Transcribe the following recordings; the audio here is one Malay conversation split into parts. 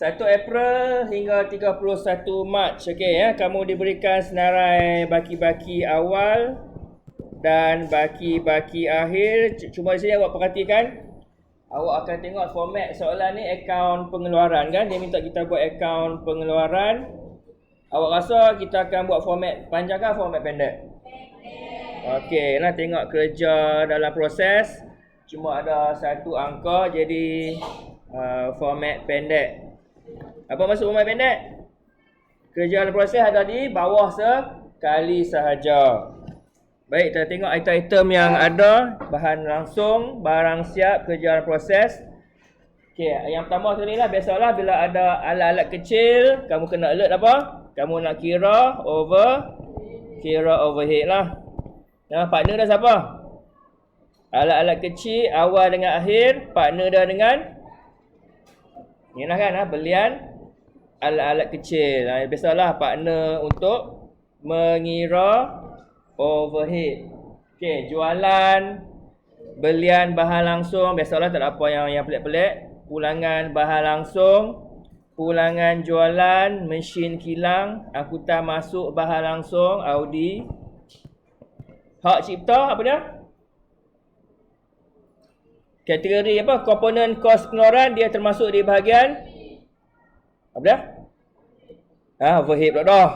1 April hingga 31 Mac. Okey ya, kamu diberikan senarai baki-baki awal dan baki-baki akhir. Cuma di sini awak perhatikan, awak akan tengok format soalan ni akaun pengeluaran kan. Dia minta kita buat akaun pengeluaran. Awak rasa kita akan buat format panjang ke format pendek? Okey, nak tengok kerja dalam proses. Cuma ada satu angka, jadi format pendek. Apa maksud format pendek? Kerja dalam proses ada di bawah sekali sahaja. Baik, kita tengok item-item yang ada. Bahan langsung, barang siap, kerja dalam proses. Okey, yang pertama sekali lah, biasalah bila ada alat-alat kecil, kamu kena alert apa? Kamu nak kira overhead lah. Nah, partner dah siapa? Alat-alat kecil, awal dengan akhir, partner dah dengan ni lah kan, belian alat-alat kecil. Biasalah partner untuk mengira overhead. Okey, jualan, belian bahan langsung, biasalah tak ada apa yang pelik-pelik. Pulangan bahan langsung, pulangan jualan, mesin kilang, angkutan masuk bahan langsung, Audi. Hak cipta apa dia? Kategori apa? Komponen kos pengeluaran dia termasuk di bahagian apa dia? Overhead pula dah.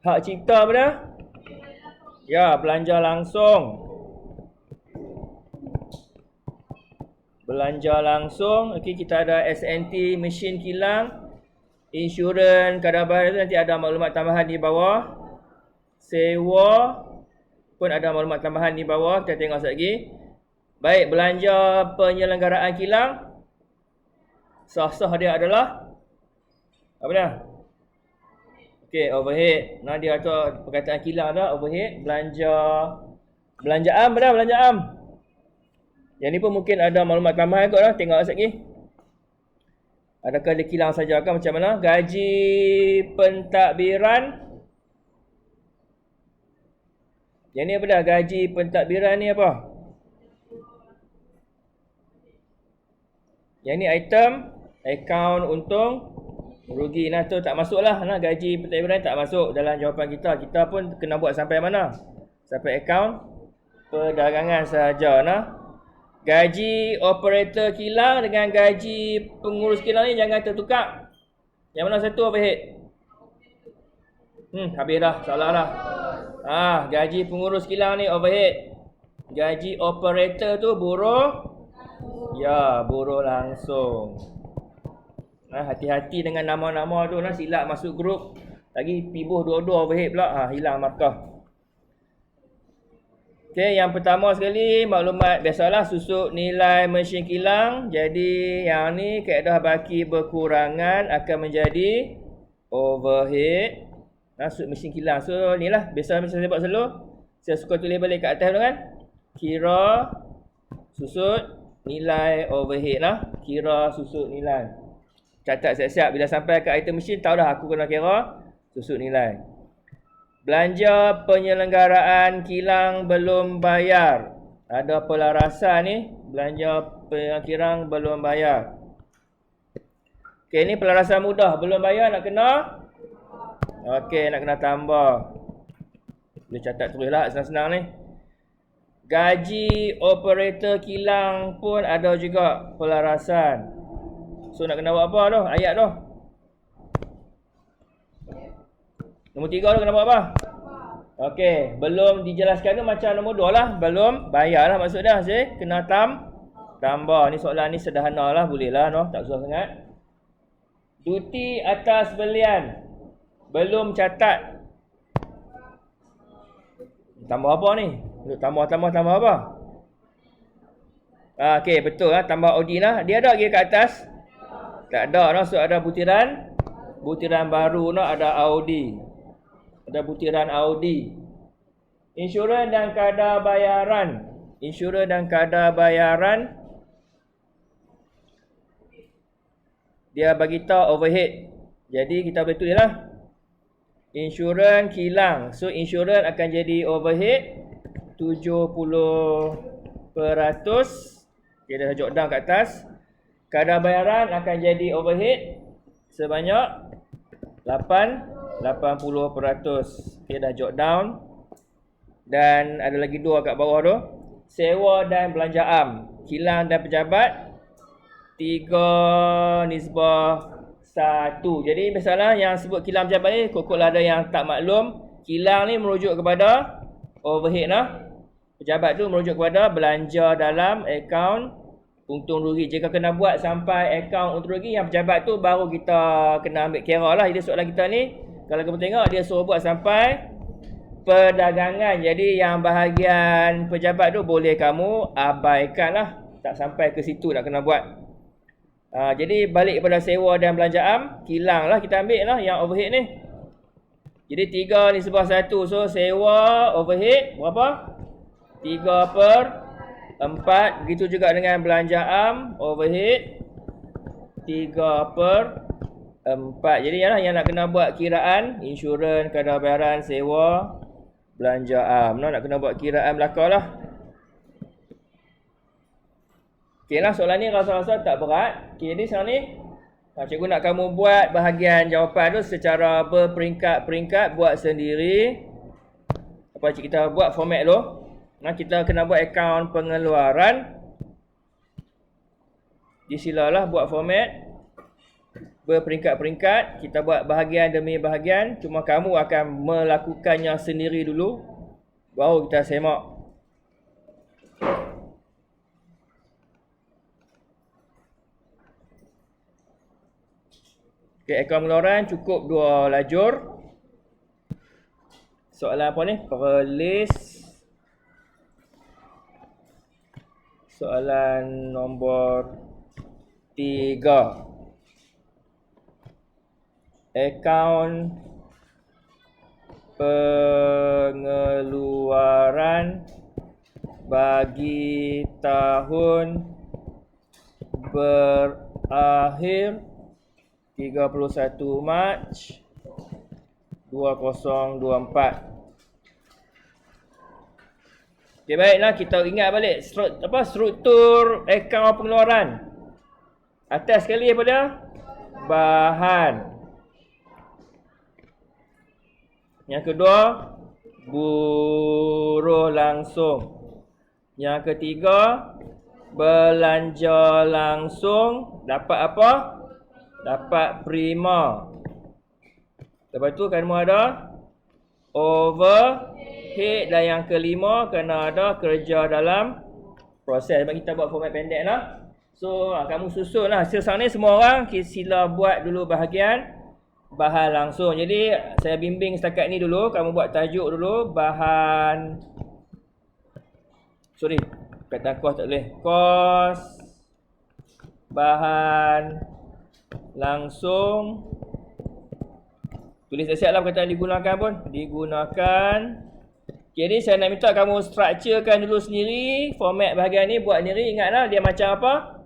Hak cipta apa dia? Ya, belanja langsung. Belanja langsung. Okey, kita ada SNT, mesin kilang, insurans, kadar bahaya tu nanti ada maklumat tambahan di bawah. Sewa pun ada maklumat tambahan di bawah. Kita tengok sekejap lagi. Baik, belanja penyelenggaraan kilang. Sah-sah dia adalah apa dia? Okey, overhead. Nah, dia atur perkataan kilang dah, overhead. Belanja am dah, belanja am. Yang ni pun mungkin ada maklumat tambahan kot lah. Tengok sekejap lagi. Adakah dia kilang saja kan, macam mana? Gaji pentadbiran. Yang ni apa dah? Gaji pentadbiran ni apa? Yang ni item, akaun untung, rugi. Nah, tu tak masuk lah. Nah, gaji pentadbiran tak masuk dalam jawapan kita. Kita pun kena buat sampai mana? Sampai akaun perdagangan sahaja. Nah, gaji operator kilang dengan gaji pengurus kilang ni jangan tertukar. Yang mana satu overhead? Habis dah. Salah dah. Gaji pengurus kilang ni overhead. Gaji operator tu buruh. Ya, buruh langsung. Hati-hati dengan nama-nama tu. Silap masuk grup. Lagi pibuh dua-dua overhead pula. Hilang markah. Okey, yang pertama sekali maklumat biasalah susuk nilai mesin kilang. Jadi yang ni kaedah baki berkurangan akan menjadi overhead. Susuk mesin kilang. So ni lah biasa saya sebut selalu. Saya suka tulis balik kat atas tu kan. Kira susut nilai overhead lah. Kira susut nilai. Catat siap-siap. Bila sampai ke item mesin, tahu dah aku kena kira susut nilai. Belanja penyelenggaraan kilang belum bayar. Ada pelarasan ni. Belanja kilang belum bayar. Okey, ni pelarasan mudah. Belum bayar nak kena. Okey, nak kena tambah. Boleh catat terus lah. Senang-senang ni. Gaji operator kilang pun ada juga pelarasan. So nak kena buat apa tu? Ayat tu. Nombor 3 tu kena buat apa? Okey, belum dijelaskan tu macam nombor 2 lah. Belum bayar lah maksud dia. Kena tambah. Ni soalan ni sederhana lah. Boleh lah. No? Tak susah sangat. Duti atas belian belum catat. Tambah apa ni? Tambah apa? Okey, betul lah. Tambah Audi lah. Dia ada lagi kat atas? Tak ada. No? So ada butiran baru. No? Ada Audi. Ada butiran Audi. Insurans dan kadar bayaran. Dia bagi tahu overhead. Jadi kita boleh tulis lah. Insurans kilang. So insurans akan jadi overhead 70%. Okay, dah jot down kat atas. kadar bayaran akan jadi overhead sebanyak 80%. Okay, dah jot down. Dan ada lagi dua kat bawah tu. Sewa dan belanja am, kilang dan pejabat 3:1. Jadi misalnya yang sebut kilang pejabat ni, kokoklah ada yang tak maklum. Kilang ni merujuk kepada overhead lah. Pejabat tu merujuk kepada belanja dalam akaun untung rugi. Jika kena buat sampai akaun untung rugi, yang pejabat tu baru kita kena ambil kira lah. Jadi soalan kita ni, kalau kamu tengok dia suruh buat sampai perdagangan. Jadi yang bahagian pejabat tu boleh kamu abaikan lah. Tak sampai ke situ nak kena buat. Jadi balik kepada sewa dan belanja am, kilang lah kita ambil lah yang overhead ni. Jadi 3:1. So sewa overhead berapa? 3/4. Begitu juga dengan belanja am overhead 3/4. Jadi yang nak kena buat kiraan insurans, kadar bayaran, sewa, belanja am. Nak kena buat kiraan belakang lah. Okey lah, soalan ni rasa-rasa tak berat. Okay, jadi sekarang ni cikgu nak kamu buat bahagian jawapan tu secara berperingkat-peringkat, buat sendiri. Apa kita buat format tu. Kita kena buat akaun pengeluaran. Silalah buat format berperingkat-peringkat. Kita buat bahagian demi bahagian. Cuma kamu akan melakukannya sendiri dulu, baru kita semak. Okay, akaun pengeluaran cukup 2 lajur. Soalan apa ni? Perlis. Soalan nombor 3. Akaun pengeluaran bagi tahun berakhir 31 Mac 2024. Okay, baiklah, kita ingat balik struktur akaun pengeluaran. Atas sekali apa dia? Bahan. Yang kedua, buruh langsung. Yang ketiga, belanja langsung. Dapat apa? Dapat prima. Lepas tu kamu ada overhead. Dan yang kelima, kena ada kerja dalam proses. Sebab kita buat format pendek lah. So kamu susun lah. Sekarang ni semua orang sila buat dulu bahagian bahan langsung. Jadi saya bimbing setakat ni dulu. Kamu buat tajuk dulu. Bahan, sorry, kata kos tak boleh. Kos bahan langsung. Tulis siap-siap lah perkataan digunakan pun. Digunakan. Jadi saya nak minta kamu structurekan dulu sendiri. Format bahagian ni buat sendiri. Ingatlah dia macam apa?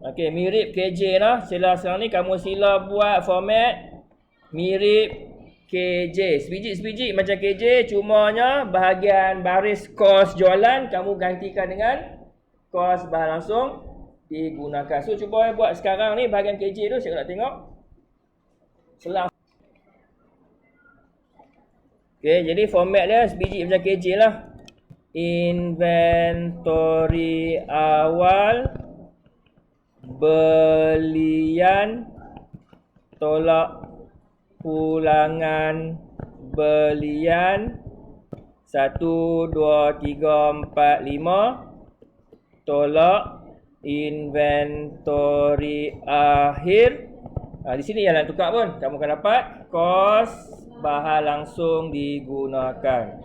Okey, mirip KJ lah. Sekarang ni kamu sila buat format mirip KJ. Sebiji-sebiji macam KJ. Cumanya bahagian baris kos jualan kamu gantikan dengan kos bahan langsung digunakan. So cuba buat sekarang ni bahagian KJ tu. Saya nak tengok. Selang. Okay, jadi format dia sebiji macam KJ lah. Inventory awal, belian, tolak ulangan belian 1, 2, 3, 4, 5. Tolak inventory akhir. Di sini yang nak tukar pun. Kamu akan dapat kos bahan langsung digunakan.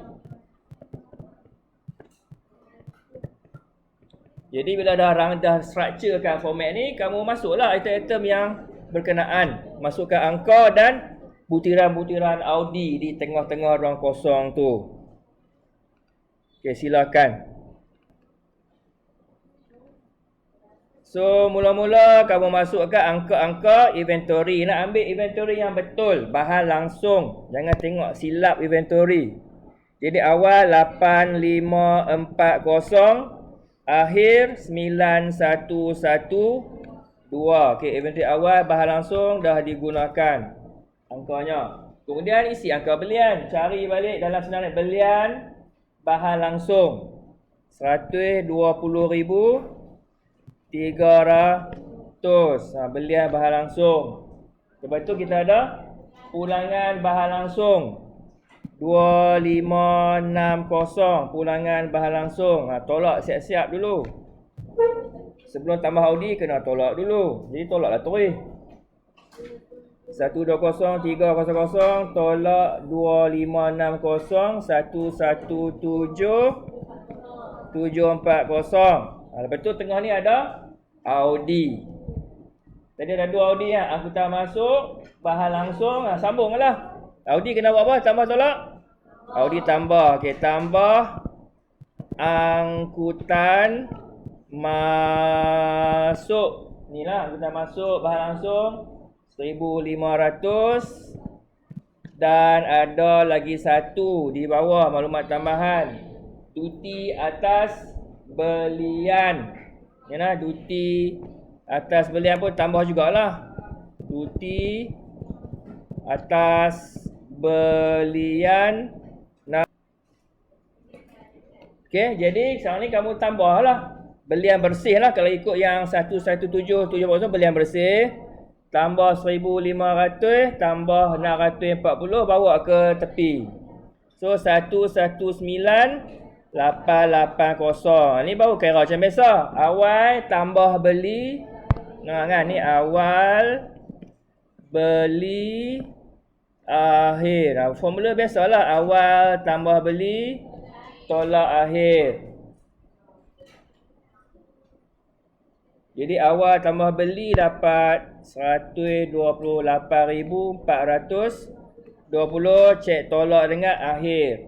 Jadi bila dah structurekan format ni, kamu masuklah item-item yang berkenaan. Masukkan angka dan butiran-butiran Audi di tengah-tengah ruang kosong tu. Okey, silakan. So, mula-mula kamu masukkan angka-angka inventory. Nak ambil inventory yang betul. Bahan langsung. Jangan tengok silap inventory. Jadi, awal 8540. Akhir 911. 2. Okey, inventory awal bahan langsung dah digunakan. Angkanya. Kemudian isi angka belian. Cari balik dalam senarai belian bahan langsung. 120,300. Belian bahan langsung. Lepas tu kita ada pulangan bahan langsung. 2560 pulangan bahan langsung. Tolak siap-siap dulu. Sebelum tambah Audi kena tolak dulu. Jadi tolaklah terus. 120,300 tolak 2560 117,740. Lepas tu tengah ni ada Audi. Tadi ada 2 Audi ya. Angkutan masuk, bahan langsung, sambunglah. Audi kena buat apa? Tambah tolak? Audi tambah. Okey, tambah angkutan masuk. Inilah angkutan masuk bahan langsung 1,500. Dan ada lagi satu di bawah maklumat tambahan. Duti atas belian. Yalah, duti atas belian pun tambah jugalah. Duti atas belian. Okey, jadi sekarang ni kamu tambahlah belian bersih lah. Kalau ikut yang 117,740 belian bersih. Tambah 1,500, tambah 640, bawa ke tepi. So, 119,880. Ni baru kira macam biasa. Awal tambah beli. Kan ni awal beli akhir. Formula biasalah. Awal tambah beli tolak akhir. Jadi awal tambah beli dapat 128,420, cek tolak dengan akhir.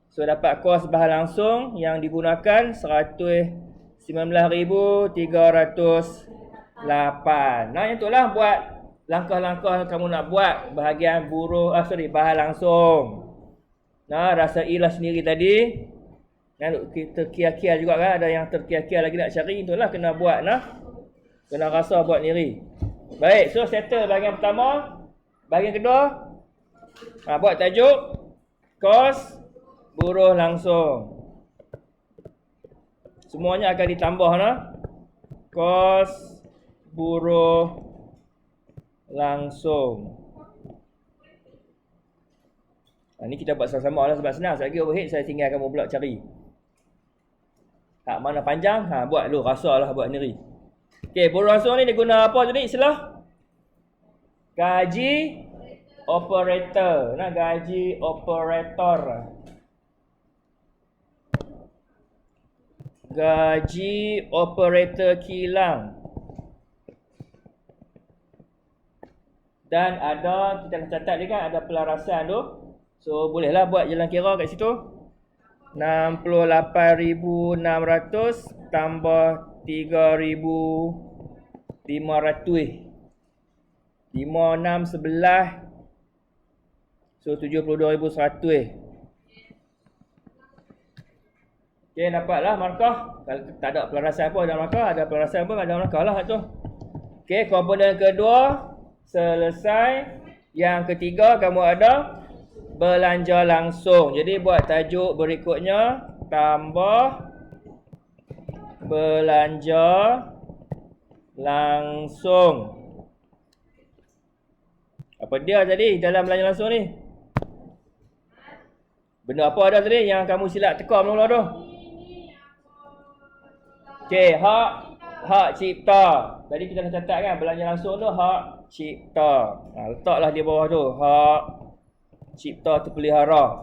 So dapat kos bahan langsung yang digunakan 119,308. Nah, itulah buat langkah-langkah kamu nak buat bahagian bahan langsung. Nah, rasailah sendiri tadi. Kita kia-kia juga kan. Ada yang terkia-kia lagi nak cari. Itulah kena buat lah. Kena rasa buat sendiri. Baik. So settle bahagian pertama. Bahagian kedua. Buat tajuk. Kos buruh langsung. Semuanya akan ditambah lah. Kos buruh langsung. Ni kita buat sama-sama lah sebab senang. Sekejap lagi overhead saya tinggal kamu pula cari. Tak mana panjang, buat dulu, rasalah buat sendiri. Okey, buruh langsung ni dia guna apa tadi istilah? Gaji operator. Gaji operator. Gaji operator kilang. Dan ada, kita catat ni kan, ada pelarasan tu. So, bolehlah buat jalan kira kat situ. 68,600 tambah 3,500. 5, 6, 11. So, 72,100. Okey, dapatlah markah. Kalau tak ada pelarasan pun ada markah. Ada pelarasan pun ada markah lah tu. Okey, komponen kedua selesai. Yang ketiga, kamu ada belanja langsung. Jadi buat tajuk berikutnya, tambah belanja langsung. Apa dia tadi dalam belanja langsung ni? Benda apa ada tadi yang kamu silap teka mula-mula tu? Okey, hak cipta. Tadi kita dah catat kan, belanja langsung tu hak cipta. Letaklah di bawah tu, hak cipta terpelihara.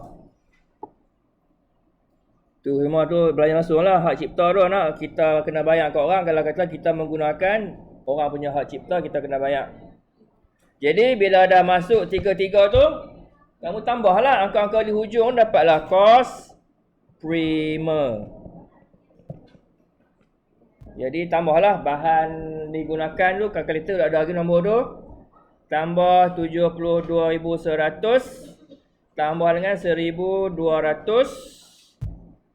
Tu semua tu belanja langsung lah. Hak cipta tu kita kena bayar kat orang. Kalau kata kita menggunakan orang punya hak cipta, kita kena bayar. Jadi bila dah masuk tiga-tiga tu, kamu tambahlah angka-angka di hujung, dapatlah kos primer. Jadi tambahlah bahan digunakan tu, kalkulator ada lagi nombor tu. Tambah 72,100 tambah dengan 1,200.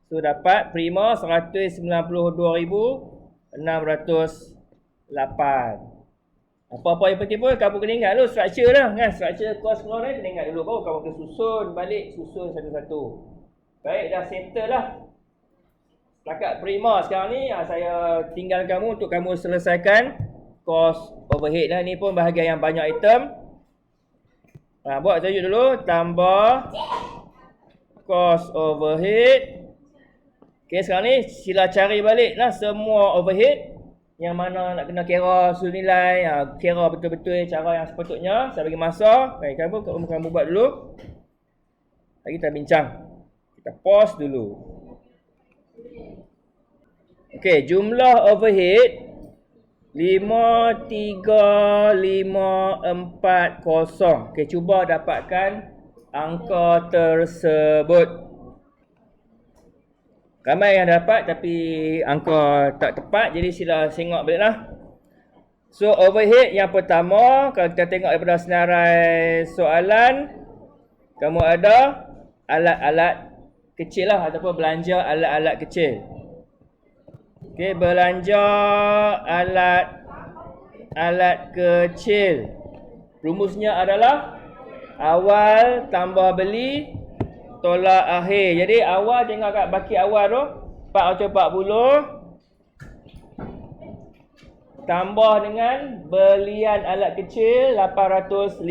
So dapat prima 192,600 Apa-apa yang penting pun kamu kena ingat dulu structure lah kan. Structure course keluar ni kena ingat dulu. Baru kamu kena susun satu-satu. Baik, dah settle lah. Setakat prima sekarang ni saya tinggal kamu untuk kamu selesaikan cost overhead lah. Ni pun bahagian yang banyak item. Buat tajuk dulu. Tambah cost overhead. Okay, sekarang ni sila cari balik lah semua overhead yang mana nak kena kira susun nilai, kira betul-betul cara yang sepatutnya. Saya bagi masa. Baik, kamu buat dulu. Lagi kita bincang. Kita pause dulu. Okey, jumlah overhead 53540. Okey, cuba dapatkan angka tersebut. Ramai yang dapat tapi angka tak tepat, jadi sila tengok baliklah. So overhead yang pertama, kalau kita tengok daripada senarai soalan, kamu ada alat-alat kecil lah ataupun belanja alat-alat kecil. Okey, belanja alat kecil. Rumusnya adalah awal tambah beli tolak akhir. Jadi awal tengok kat baki awal tu 440 tambah dengan belian alat kecil 850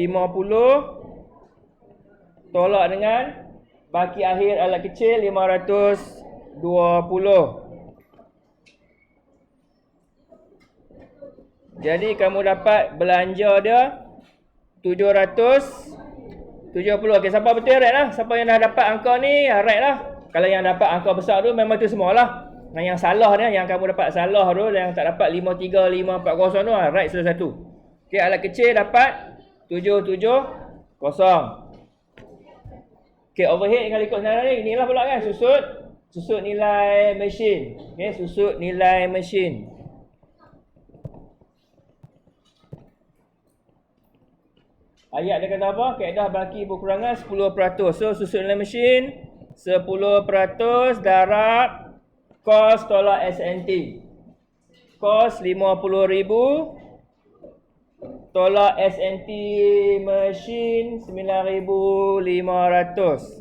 tolak dengan baki akhir alat kecil 520. Jadi kamu dapat belanja dia 770. Okey, siapa betul right lah? Siapa yang dah dapat angka ni, right lah. Kalau yang dapat angka besar tu memang tu semualah. Yang salah ni, yang kamu dapat salah tu, yang tak dapat 53540 tu, right sudah satu. Okey, alat kecil dapat 770. Okey, overhead kalau ikut senarai ni, inilah pula kan susut nilai mesin. Okey, susut nilai mesin. Ayat dia kata apa? Kaedah baki berkurangan 10%. So, susut nilai mesin 10% darab kos tolak SNT. Kos 50,000 tolak SNT mesin 9,500.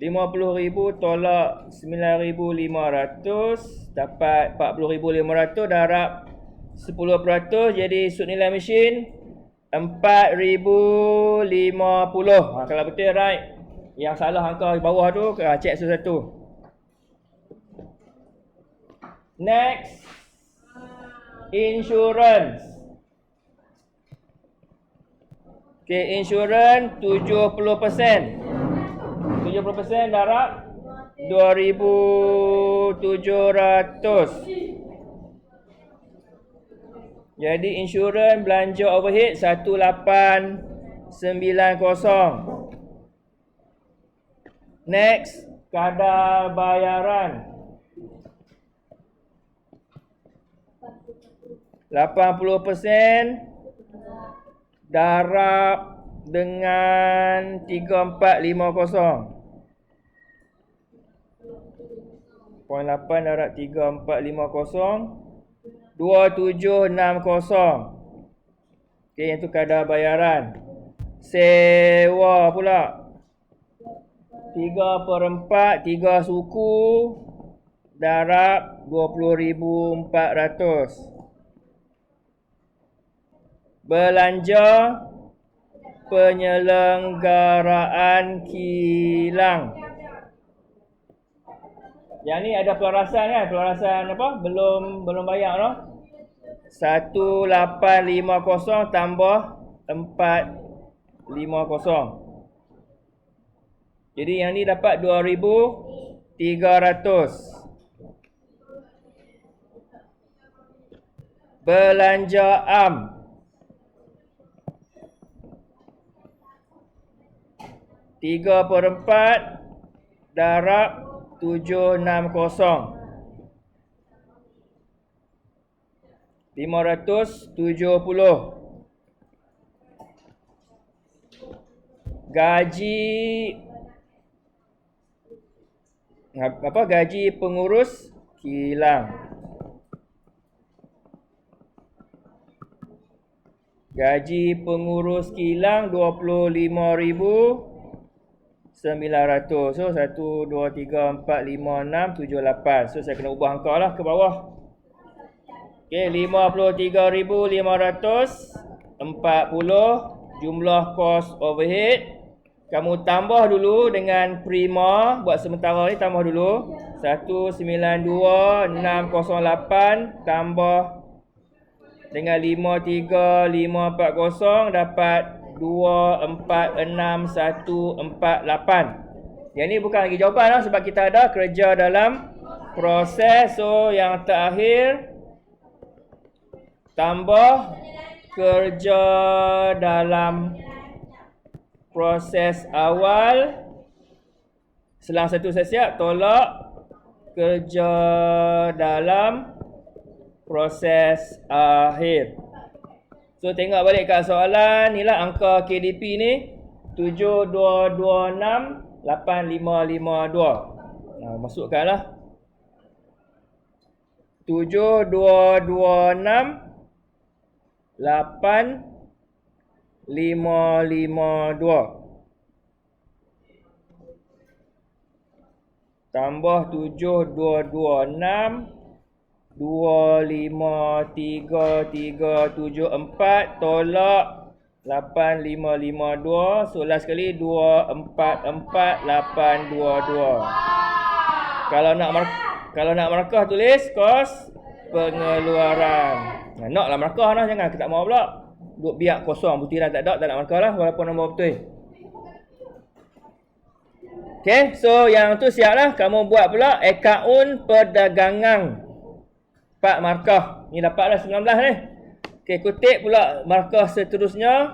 50,000 tolak 9,500 dapat 40,500 darab 10%, jadi sud nilai mesin 4,050. Kalau betul right. Yang salah angka di bawah tu cek satu-satu. Next, insurance. Okay, insurance 70%. 70% darab 2,700. Jadi insurans belanja overhead 1890. Next, kadar bayaran 80% darab dengan 3450. 0.8 darab 3450 2760. Okey, yang tu kadar bayaran. Sewa pula 3/4 3 suku darab 20,400. Belanja penyelenggaraan kilang. Yang ni ada pelarasan kan? Pelarasan apa? Belum bayar no? 1850 tambah 450. Jadi yang ni dapat 2,300. Belanja am 3/4 darab 760. 570. Gaji pengurus kilang. Gaji pengurus kilang 25,900. So 1, 2, 3, 4, 5, 6, 7, 8. So saya kena ubah angka lah ke bawah. Okey, 53,500, 40 jumlah kos overhead. Kamu tambah dulu dengan prima. Buat sementara ni tambah dulu. 192,608 tambah dengan 53,540 dapat 246148. Yang ni bukan lagi jawapan lah, sebab kita ada kerja dalam proses. So yang terakhir tambah kerja dalam proses awal. Selang satu saya siap. Tolak kerja dalam proses akhir. So tengok balik kat soalan ni lah, angka KDP ni 72268552. Masukkanlah 72268552 tambah 7226253374 tolak 8552. So last sekali 244822. Kalau nak markah tulis kos pengeluaran. Nak lah markah lah, jangan kita tak mau pula. Duk biar kosong butiran tak nak markah lah walaupun nombor betul. Okay, so yang tu siap lah. Kamu buat pula akaun perdagangan 4 markah. Ni dapatlah 19 ni. Okay, kutip pula markah seterusnya.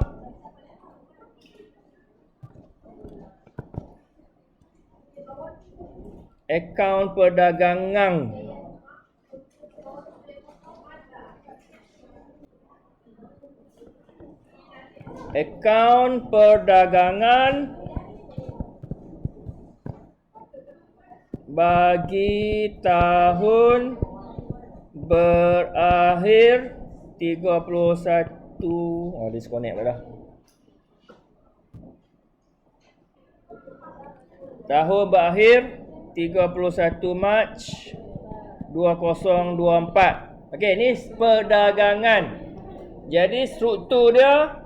Akaun perdagangan. Akaun perdagangan bagi tahun berakhir 31. Oh, disconnect dah. Tahun berakhir 31 Mac 2024. Okey, ni perdagangan. Jadi struktur dia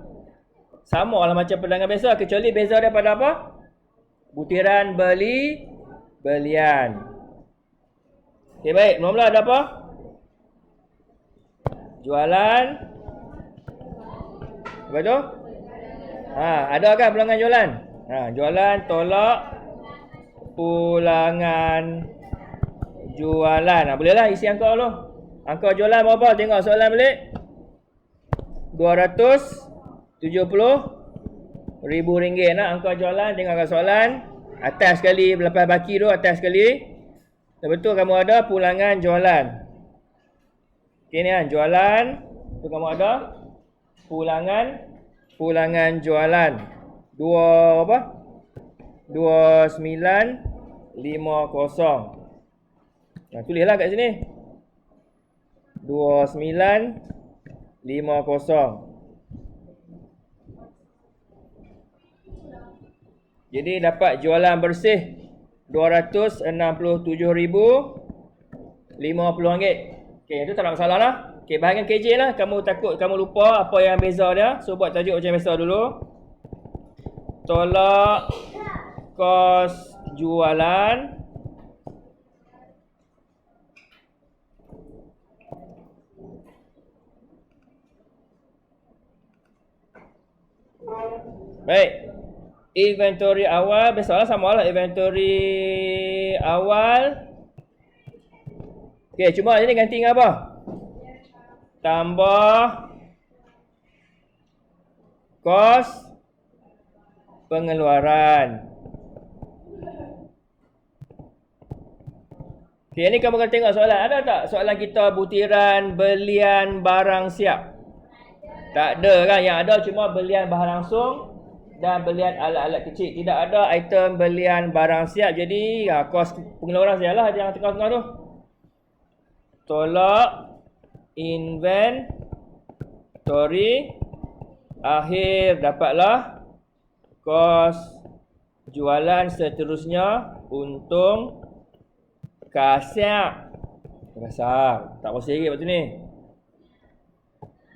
sama lah macam perdagangan biasa, kecuali beza dia pada apa? Butiran belian. Okey, baik. Mula-mula ada apa? Jualan. Apa tu? Ada kan pulangan jualan? Jualan tolak pulangan jualan. Bolehlah isi angka dulu. Angka jualan berapa? Tengok soalan balik. 270,000 ringgit nak angka jualan. Tengok kat soalan. Atas sekali, lepas baki tu atas sekali. Betul kamu ada pulangan jualan. Okey ni kan, jualan. Tu kamu ada pulangan jualan. 2950. Tulislah kat sini. 2950. Jadi dapat jualan bersih RM267,050. Okey, itu tak ada masalah lah. Okey, bahagian KJ lah. Kamu takut kamu lupa apa yang beza dia. So buat tajuk macam biasa dulu. Tolak kos jualan baik. Inventory awal, biasalah sama lah inventory awal. Okey, cuma ini ganti dengan apa? Tambah kos pengeluaran. Okey, ini kamu akan tengok soalan. Ada tak soalan kita butiran belian barang siap? Tak ada kan? Yang ada cuma belian bahan langsung dan belian alat-alat kecil. Tidak ada item belian barang siap. Jadi kos pengeluaran sajalah yang tengah-tengah tu. tolak inventory akhir, dapatlah kos jualan seterusnya, untung kasar. Tak pasal lagi waktu ni.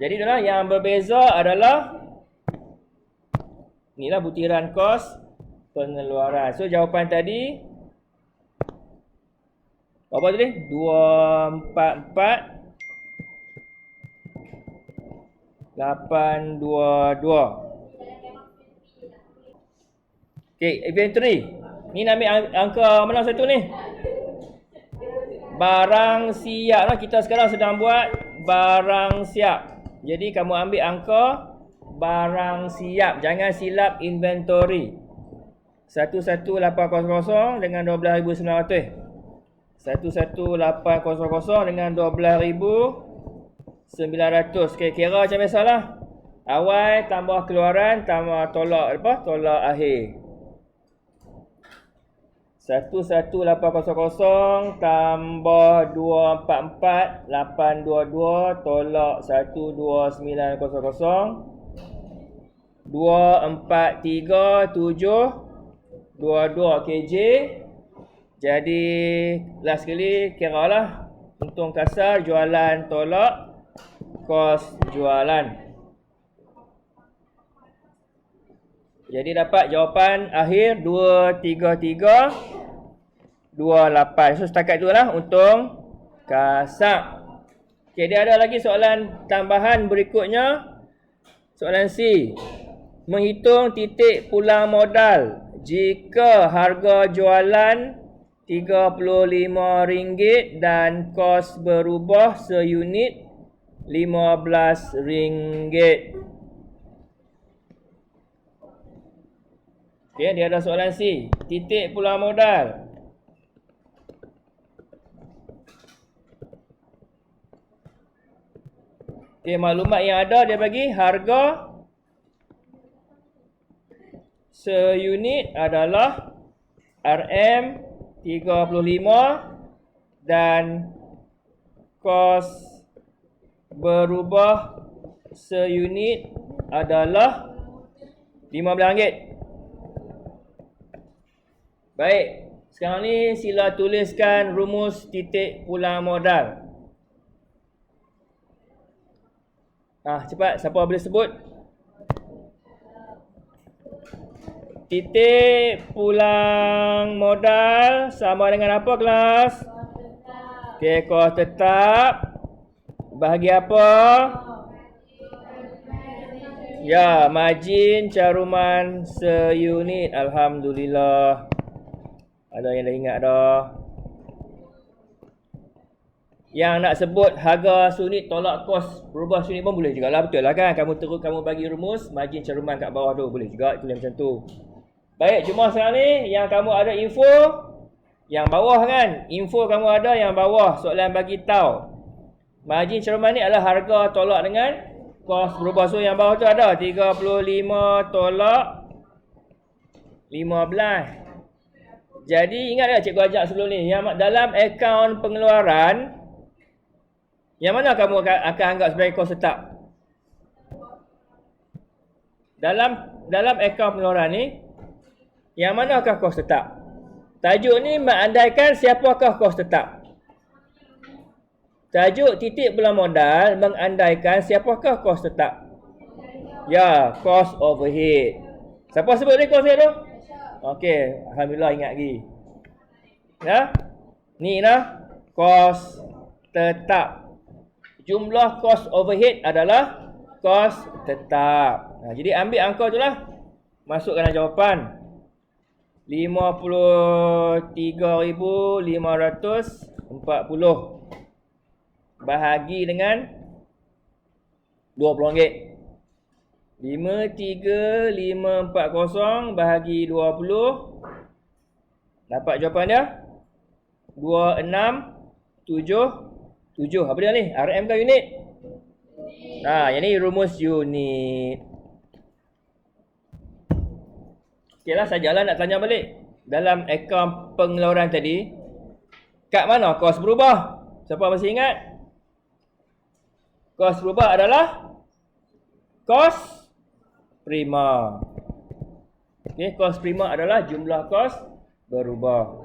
Jadi adalah yang berbeza adalah inilah butiran kos pengeluaran. So jawapan tadi apa tadi? 244 822. Okey, inventory. Ni nak ambil angka mana satu ni? Barang siap lah. Kita sekarang sedang buat barang siap. Jadi kamu ambil angka barang siap. Jangan silap inventory. 11800 dengan 12900. 11800 dengan 12900. Okay, kira macam biasalah. Awal tambah keluaran tambah tolak apa? Tolak akhir. 11800 tambah 244 822 tolak 12900 243 kg. Jadi last sekali kiralah untung kasar, jualan tolak kos jualan. Jadi dapat jawapan akhir 23328. So setakat itulah untung kasar. Okey, dia ada lagi soalan tambahan berikutnya. Soalan C. Menghitung titik pulang modal jika harga jualan RM35 dan kos berubah seunit RM15. Okey, dia ada soalan C. Titik pulang modal. Okey, maklumat yang ada dia bagi harga seunit adalah RM35 dan kos berubah seunit adalah RM15. Baik, sekarang ni sila tuliskan rumus titik pulang modal. Cepat, siapa boleh sebut? Titik pulang modal sama dengan apa kelas? Okey, kos tetap. Bahagi apa? Ya, margin caruman seunit. Alhamdulillah. Ada yang dah ingat dah. Yang nak sebut harga sunit tolak kos berubah sunit pun boleh juga lah. Betul lah kan? Kamu bagi rumus margin caruman kat bawah tu. Boleh juga tulis macam tu. Baik, cuma sekarang ni yang kamu ada info yang bawah kan? Info kamu ada yang bawah. Soalan bagi tahu. Margin caruman ni adalah harga tolak dengan kos berubah. So yang bawah tu ada 35 tolak 15. Jadi ingat tak cikgu ajak sebelum ni, yang dalam akaun pengeluaran, yang mana kamu akan anggap sebagai kos tetap? Dalam akaun pengeluaran ni, yang manakah kos tetap? Tajuk ni mengandaikan siapakah kos tetap. Tajuk titik pulang modal mengandaikan siapakah kos tetap. Ya, kos overhead. Siapa sebut ni kos overhead tu? Okey, alhamdulillah ingat lagi. Ya. Ni lah kos tetap. Jumlah kos overhead adalah kos tetap. Jadi ambil angka tu lah. Masukkan dalam jawapan. 53,540 bahagi dengan RM20. 53,540 bahagi 20. Dapat jawapan dia 2677. Apa dia ni? RM ke unit? Yang ni rumus unit. Okeylah, sajalah nak tanya balik. Dalam akaun pengeluaran tadi, kat mana kos berubah? Siapa masih ingat? Kos berubah adalah kos prima. Okey, kos prima adalah jumlah kos berubah.